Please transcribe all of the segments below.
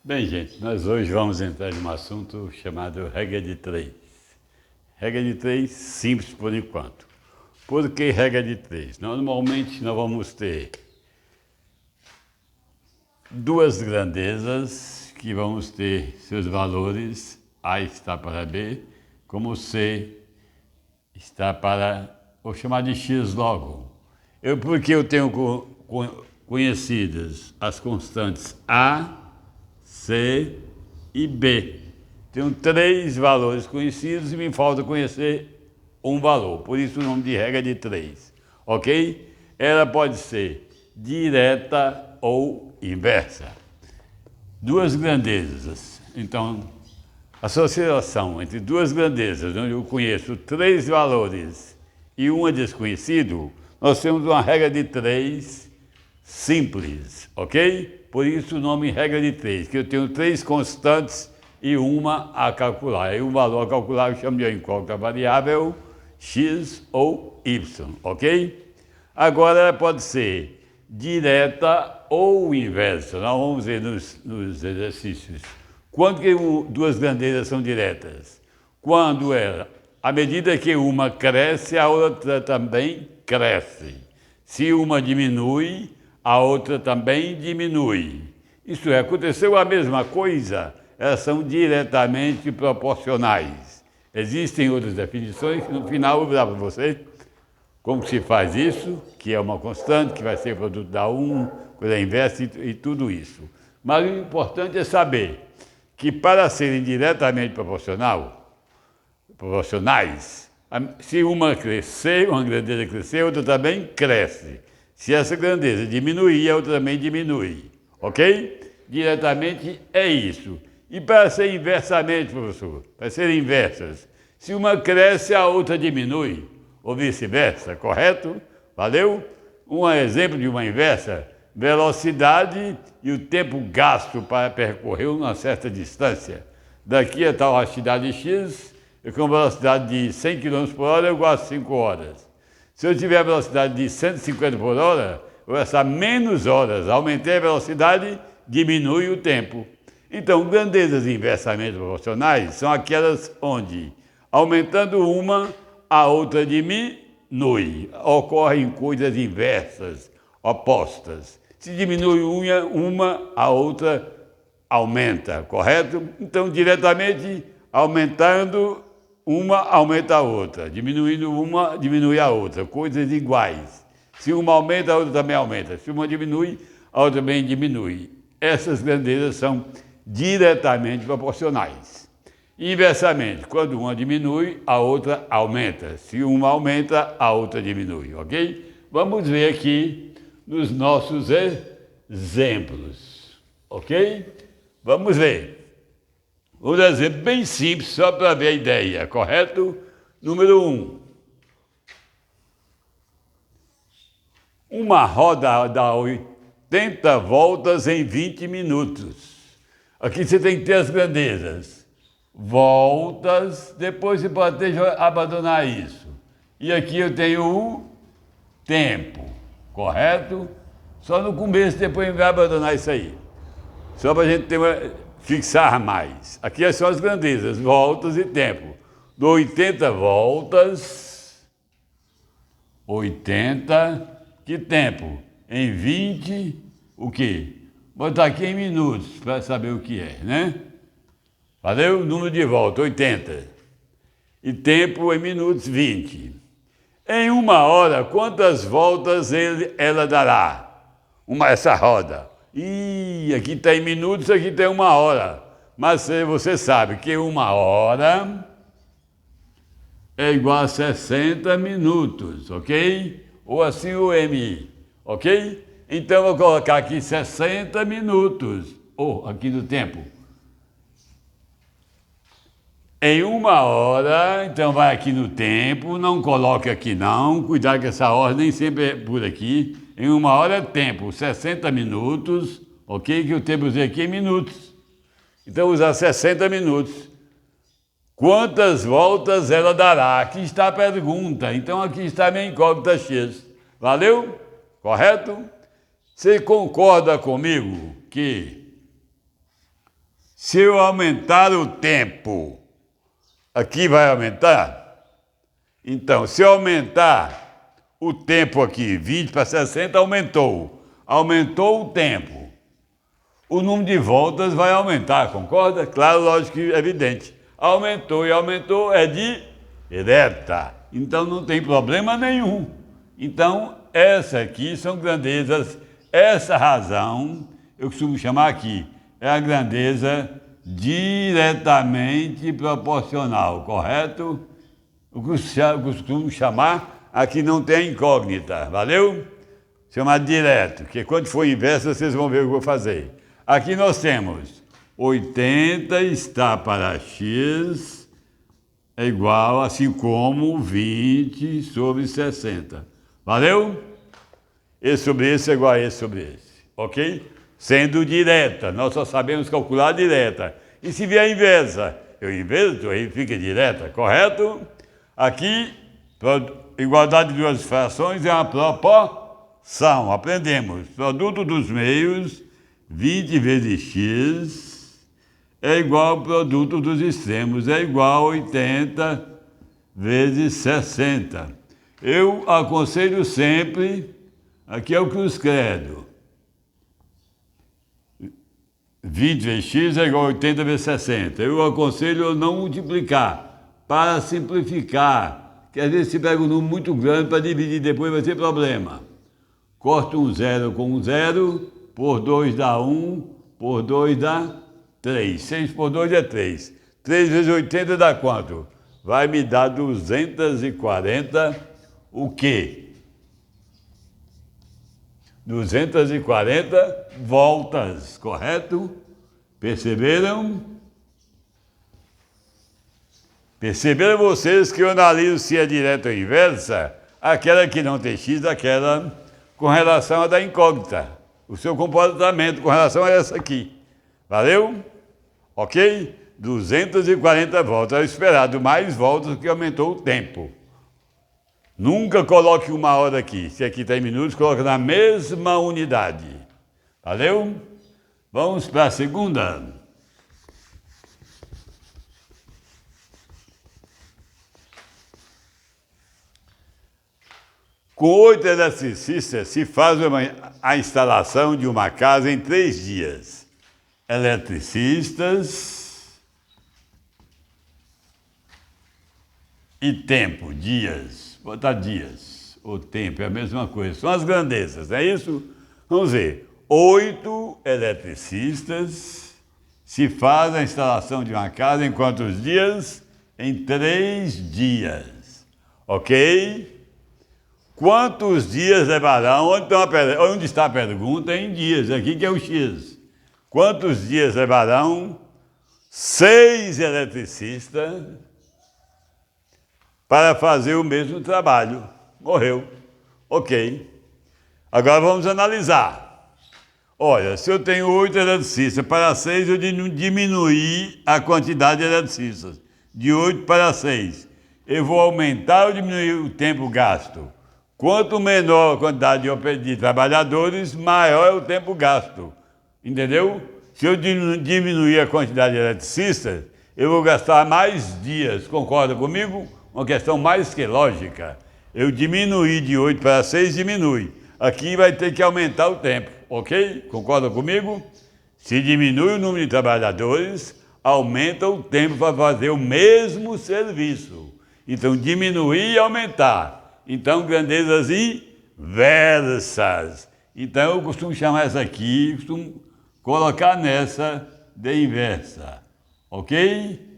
Bem, gente, nós hoje vamos entrar em um assunto chamado regra de três. Regra de três simples por enquanto. Por que regra de três? Normalmente nós vamos ter duas grandezas que vamos ter seus valores, A está para B, como C está para, vou chamar de X logo. Porque eu tenho conhecidas as constantes A, C e B. Tenho três valores conhecidos e me falta conhecer um valor. Por isso o nome de regra de três. Ok? Ela pode ser direta ou inversa. Duas grandezas. Então, associação entre duas grandezas, onde eu conheço três valores e um é desconhecido, nós temos uma regra de três simples, ok? Por isso o nome regra de três, que eu tenho três constantes e uma a calcular. E um valor a calcular eu chamo de incógnita variável, x ou y, ok? Agora ela pode ser direta ou inversa. Nós vamos ver nos exercícios. Quando que duas grandezas são diretas? Quando à medida que uma cresce, a outra também cresce. Se uma diminui, a outra também diminui. Isso é, aconteceu a mesma coisa, elas são diretamente proporcionais. Existem outras definições que no final eu vou dar para você como se faz isso, que é uma constante, que vai ser produto da coisa inversa e tudo isso. Mas o importante é saber que para serem diretamente proporcionais, se uma crescer, uma grandeza crescer, a outra também cresce. Se essa grandeza diminuir, a outra também diminui. Ok? Diretamente é isso. E para ser inversamente, professor, para serem inversas, se uma cresce, a outra diminui, ou vice-versa, correto? Valeu? Um exemplo de uma inversa, velocidade e o tempo gasto para percorrer uma certa distância. Daqui a tal cidade X, eu com velocidade de 100 km por hora, eu gasto 5 horas. Se eu tiver a velocidade de 150 por hora, eu vou gastar menos horas. Aumentei a velocidade, diminui o tempo. Então, grandezas inversamente proporcionais são aquelas onde, aumentando uma, a outra diminui. Ocorrem coisas inversas, opostas. Se diminui uma, a outra aumenta, correto? Então, diretamente, aumentando uma, aumenta a outra. Diminuindo uma, diminui a outra. Coisas iguais. Se uma aumenta, a outra também aumenta. Se uma diminui, a outra também diminui. Essas grandezas são diretamente proporcionais. Inversamente, quando uma diminui, a outra aumenta. Se uma aumenta, a outra diminui, ok? Vamos ver aqui nos nossos exemplos, ok? Vamos ver. Um exemplo bem simples, só para ver a ideia, correto? Número 1. Uma roda dá 80 voltas em 20 minutos. Aqui você tem que ter as grandezas. Voltas, depois você pode abandonar isso. E aqui eu tenho o tempo, correto? Só no começo, depois a gente vai abandonar isso aí. Só para a gente fixar mais. Aqui são as grandezas, voltas e tempo. Dou 80 voltas, 80, que tempo? Em 20, o quê? Vou botar aqui em minutos, para saber o que é, né? Valeu? Número de volta, 80. E tempo em minutos, 20. Em uma hora, quantas voltas ela dará? Essa roda. Ih, aqui está em minutos, aqui tem uma hora. Mas você sabe que uma hora é igual a 60 minutos, ok? Ou assim o MI, ok? Então eu vou colocar aqui 60 minutos, ou aqui no tempo. Em uma hora, então vai aqui no tempo, não coloque aqui não, cuidado que essa ordem sempre é por aqui. Em uma hora é tempo, 60 minutos, ok? Que o tempo usei aqui em minutos. Então usar 60 minutos. Quantas voltas ela dará? Aqui está a pergunta, então aqui está a minha incógnita X. Valeu? Correto? Você concorda comigo que Se eu aumentar o tempo, aqui vai aumentar? Então, se eu aumentar o tempo aqui, 20 para 60, aumentou. Aumentou o tempo. O número de voltas vai aumentar, concorda? Claro, lógico que é evidente. Aumentou e aumentou é direta. Então não tem problema nenhum. Então, essa aqui são grandezas. Essa razão, eu costumo chamar aqui, é a grandeza diretamente proporcional, correto? Eu costumo chamar, aqui não tem incógnita, valeu? Chamar direto, que quando for inverso vocês vão ver o que eu vou fazer. Aqui nós temos 80 está para x é igual, assim como 20 sobre 60. Valeu? Esse sobre esse é igual a esse sobre esse, ok? Sendo direta, nós só sabemos calcular a direta. E se vier a inversa? Eu inverto, aí fica direta, correto? Aqui, igualdade de duas frações é uma proporção. Aprendemos. Produto dos meios, 20 vezes x, é igual ao produto dos extremos, é igual a 80 vezes 60. Eu aconselho sempre, aqui é o cruz credo, 20 vezes x é igual a 80 vezes 60. Eu aconselho não multiplicar, para simplificar, que às vezes se pega um número muito grande para dividir, depois vai ter problema. Corta um zero com um zero, por 2 dá 1, por 2 dá 3. 6 por 2 é 3. 3 vezes 80 dá quanto? Vai me dar 240, o quê? 240 voltas, correto? Perceberam? Perceberam vocês que eu analiso se é direta ou inversa? Aquela que não tem x, aquela com relação à da incógnita. O seu comportamento com relação a essa aqui. Valeu? Ok? 240 voltas. É esperado mais voltas que aumentou o tempo. Nunca coloque uma hora aqui. Se aqui está em minutos, coloque na mesma unidade. Valeu? Vamos para a segunda. Com 8 eletricistas se faz a instalação de uma casa em 3 dias. Eletricistas e tempo, dias. Vou botar dias. O tempo é a mesma coisa. São as grandezas, não é isso? Vamos ver. 8 eletricistas se faz a instalação de uma casa em quantos dias? Em 3 dias. Ok? Quantos dias levarão? Onde está a pergunta? Em dias, aqui que é o X. Quantos dias levarão 6 eletricistas para fazer o mesmo trabalho? Morreu. Ok. Agora vamos analisar. Olha, se eu tenho 8 eletricistas para 6, eu diminuí a quantidade de eletricistas. De 8 para 6. Eu vou aumentar ou diminuir o tempo gasto? Quanto menor a quantidade de trabalhadores, maior é o tempo gasto. Entendeu? Se eu diminuir a quantidade de eletricistas, eu vou gastar mais dias. Concorda comigo? Uma questão mais que lógica. Eu diminuí de 8 para 6, diminui. Aqui vai ter que aumentar o tempo, ok? Concorda comigo? Se diminui o número de trabalhadores, aumenta o tempo para fazer o mesmo serviço. Então, diminuir e aumentar. Então, grandezas inversas. Então, eu costumo chamar essa aqui, costumo colocar nessa de inversa. Ok?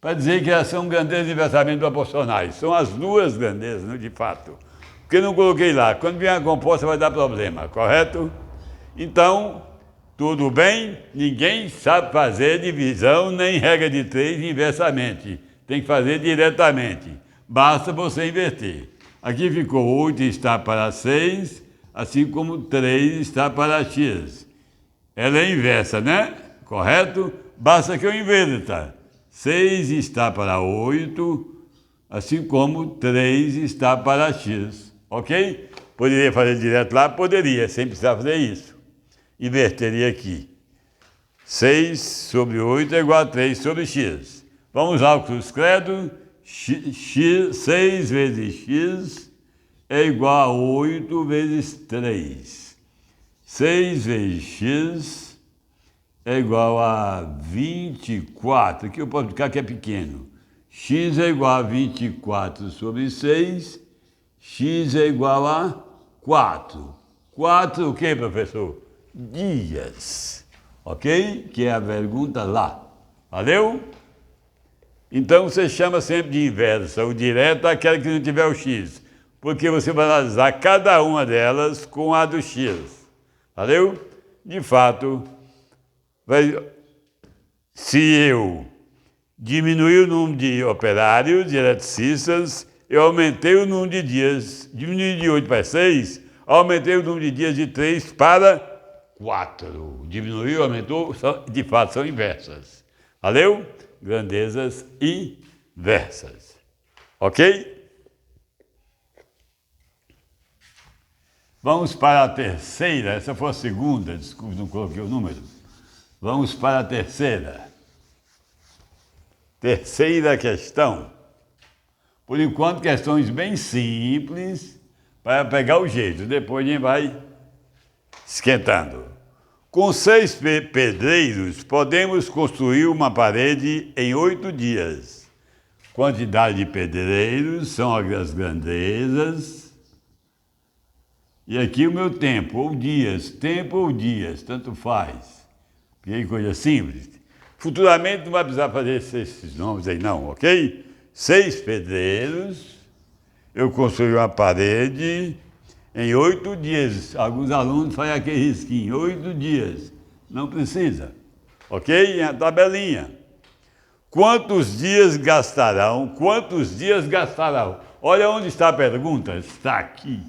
Para dizer que elas são grandezas inversamente proporcionais. São as duas grandezas, não, de fato. Porque eu não coloquei lá. Quando vier a composta vai dar problema, correto? Então, tudo bem? Ninguém sabe fazer divisão nem regra de 3 inversamente. Tem que fazer diretamente. Basta você inverter. Aqui ficou 8 está para 6, assim como 3 está para x. Ela é inversa, né? Correto? Basta que eu inverta. 6 está para 8, assim como 3 está para x. Ok? Poderia fazer direto lá? Poderia, sem precisar fazer isso. Inverteria aqui. 6 sobre 8 é igual a 3 sobre x. Vamos lá, o cruz credo. 6 vezes x é igual a 8 vezes 3. 6 vezes x é igual a 24. Aqui eu posso ficar que é pequeno. X é igual a 24 sobre 6. X é igual a 4. 4 o que, professor? Dias. Ok? Que é a pergunta lá. Valeu? Então você chama sempre de inversa. O direto é aquela que não tiver o x. Porque você vai analisar cada uma delas com a do x. Valeu? De fato, se eu diminuir o número de operários, de eletricistas, eu aumentei o número de dias. Diminui de 8 para 6, aumentei o número de dias de 3 para 4. Diminuiu, aumentou, de fato são inversas. Valeu? Grandezas inversas. Ok? Vamos para a terceira. Essa foi a segunda, desculpe, não coloquei o número. Vamos para a terceira. Terceira questão. Por enquanto, questões bem simples para pegar o jeito. Depois a gente vai esquentando. Com 6 pedreiros, podemos construir uma parede em 8 dias. Quantidade de pedreiros são as grandezas. E aqui o meu tempo ou dias, tanto faz. Que coisa simples. Futuramente não vai precisar fazer esses nomes aí não, ok? 6 pedreiros, eu construí uma parede em 8 dias. Alguns alunos fazem aquele risquinho, 8 dias. Não precisa, ok? A tabelinha. Quantos dias gastarão? Quantos dias gastarão? Olha onde está a pergunta, está aqui.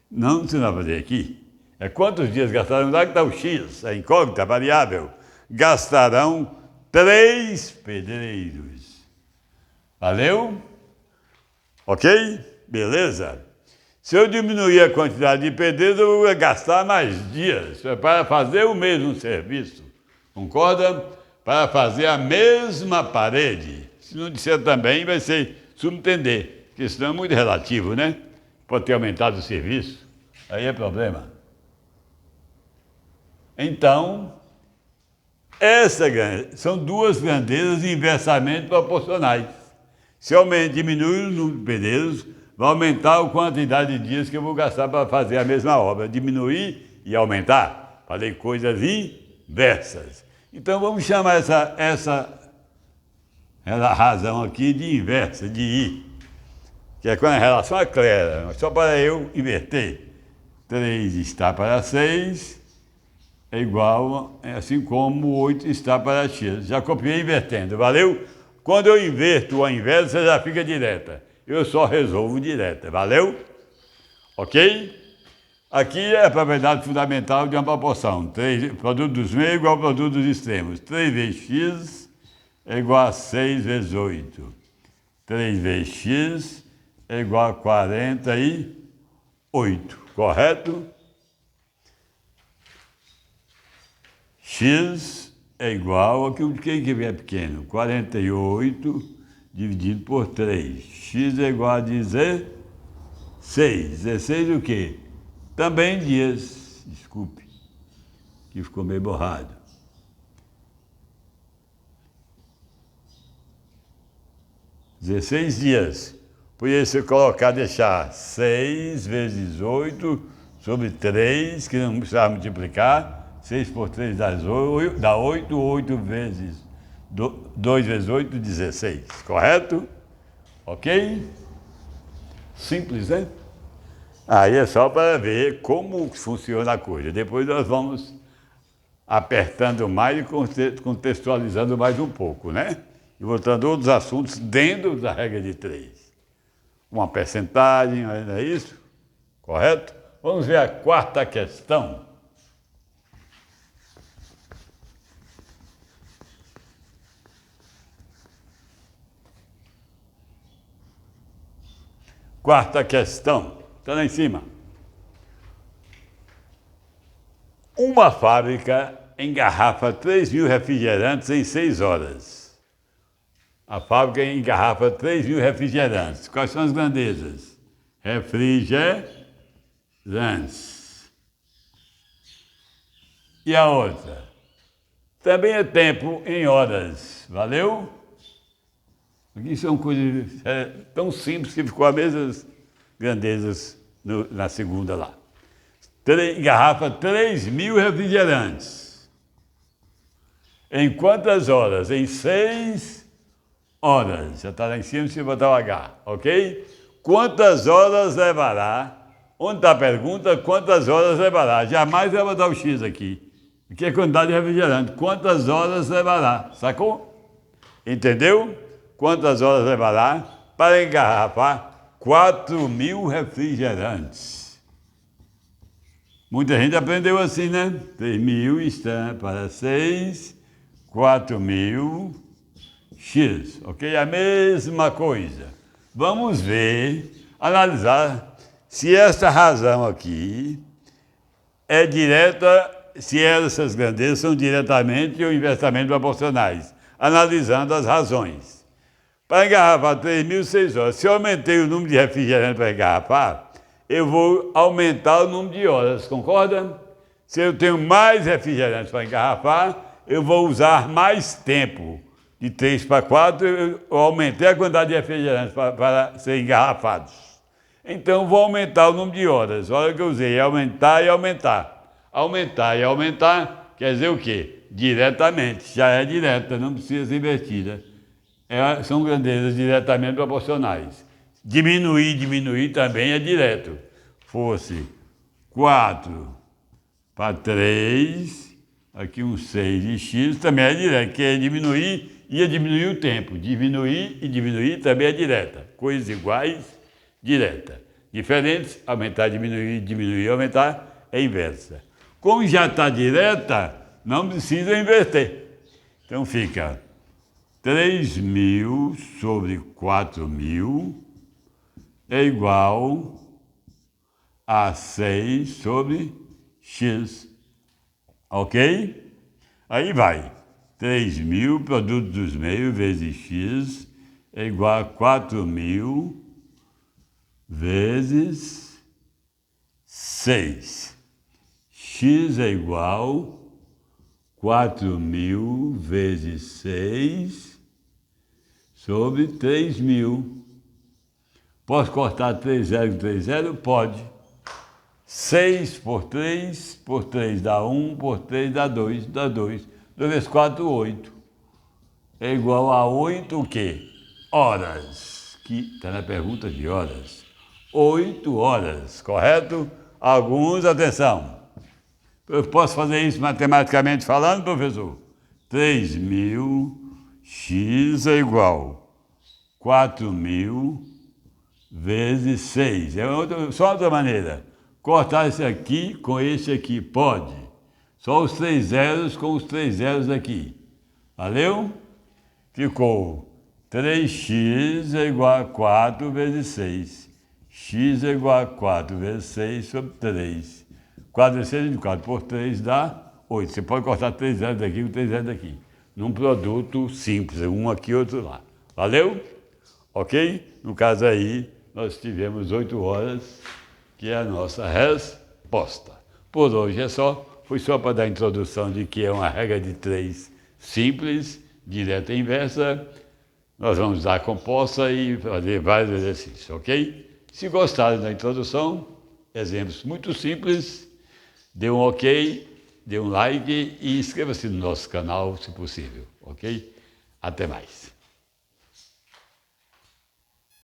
Não precisa fazer aqui. É quantos dias gastarão? Lá que está o x, a incógnita, a variável. Gastarão 3 pedreiros. Valeu? Ok? Beleza? Se eu diminuir a quantidade de pedreiros, eu vou gastar mais dias para fazer o mesmo serviço. Concorda? Para fazer a mesma parede. Se não disser também, vai ser subentender, porque senão é muito relativo, né? Pode ter aumentado o serviço. Aí é problema. Então, são duas grandezas inversamente proporcionais. Se eu diminuir o número de pedreiros, vai aumentar a quantidade de dias que eu vou gastar para fazer a mesma obra. Diminuir e aumentar. Falei coisas inversas. Então vamos chamar essa razão aqui de inversa, de I. Que é quando a relação é clara, só para eu inverter. 3 está para 6, é igual, assim como 8 está para x. Já copiei invertendo, valeu? Quando eu inverto a inversa, já fica direta. Eu só resolvo direta, valeu? Ok? Aqui é a propriedade fundamental de uma proporção. Produto dos meios é igual ao produto dos extremos. 3 vezes x é igual a 6 vezes 8. 3 vezes x é igual a 48, correto? X é igual a que é pequeno, 48 dividido por 3. X é igual a 16. 16 o quê? Também dias, desculpe, que ficou meio borrado. 16 dias. Podia você deixar 6 vezes 8 sobre 3, que não precisava multiplicar. 6 por 3 dá 8, 8 vezes 2 vezes 8, 16. Correto? Ok? Simples, né? Aí é só para ver como funciona a coisa. Depois nós vamos apertando mais e contextualizando mais um pouco, né? E botando outros assuntos dentro da regra de 3. Uma percentagem, não é isso? Correto? Vamos ver a quarta questão. Quarta questão, está lá em cima. Uma fábrica engarrafa 3.000 refrigerantes em 6 horas. A fábrica engarrafa 3.000 refrigerantes. Quais são as grandezas? Refrigerantes. E a outra? Também é tempo em horas. Valeu? Aqui são coisas tão simples que ficou as mesmas grandezas na segunda lá. Engarrafa 3.000 refrigerantes. Em quantas horas? Em 6 horas. Já está lá em cima, se botar o H, ok? Quantas horas levará? Onde está a pergunta? Quantas horas levará? Jamais vai botar o X aqui. Aqui é a quantidade de refrigerante. Quantas horas levará? Sacou? Entendeu? Quantas horas levará para engarrafar 4.000 refrigerantes? Muita gente aprendeu assim, né? 3.000 está para 6, 4.000, X. Ok? A mesma coisa. Vamos ver, analisar se essa razão aqui é direta, se essas grandezas são diretamente ou inversamente proporcionais. Analisando as razões. Para engarrafar 3.000, 6 horas. Se eu aumentei o número de refrigerantes para engarrafar, eu vou aumentar o número de horas, concorda? Se eu tenho mais refrigerantes para engarrafar, eu vou usar mais tempo. De 3 para 4, eu aumentei a quantidade de refrigerantes para serem engarrafados. Então, vou aumentar o número de horas. A hora que eu usei é aumentar e aumentar. Aumentar e aumentar quer dizer o quê? Diretamente. Já é direta, não precisa ser invertida. São grandezas diretamente proporcionais. Diminuir também é direto. Fosse 4 para 3, aqui um 6 de x também é direto, que é diminuir, ia diminuir o tempo. Diminuir e diminuir também é direta. Coisas iguais, direta. Diferentes, aumentar, diminuir, aumentar, é inversa. Como já está direta, não precisa inverter. Então fica 3.000 sobre 4.000 é igual a 6 sobre x. Ok? Aí vai. 3.000, produto dos meios, vezes x, é igual a 4.000 vezes 6. X é igual a 4.000 vezes 6 sobre 3.000. Posso cortar 3 0 com 3 0? Pode. 6 por 3 dá 1, por 3 dá 2, dá 2. 2 vezes 4, 8. É igual a 8 o quê? Horas. Que está na pergunta de horas. 8 horas, correto? Alguns, atenção. Eu posso fazer isso matematicamente falando, professor? 3.000 x é igual a 4.000 vezes 6. Só outra maneira. Cortar esse aqui com esse aqui. Pode. Só os 3 zeros com os 3 zeros aqui. Valeu? Ficou 3x é igual a 4 vezes 6. X é igual a 4 vezes 6 sobre 3. 4 vezes 6 de 4 por 3 dá 8. Você pode cortar 3 zeros daqui com 3 zeros daqui. Num produto simples. Um aqui, outro lá. Valeu? Ok? No caso aí, nós tivemos 8 horas, que é a nossa resposta. Por hoje é só. Foi só para dar a introdução de que é uma regra de 3 simples, direta e inversa. Nós vamos usar a composta e fazer vários exercícios, ok? Se gostaram da introdução, exemplos muito simples, dê um ok, dê um like e inscreva-se no nosso canal, se possível, ok? Até mais.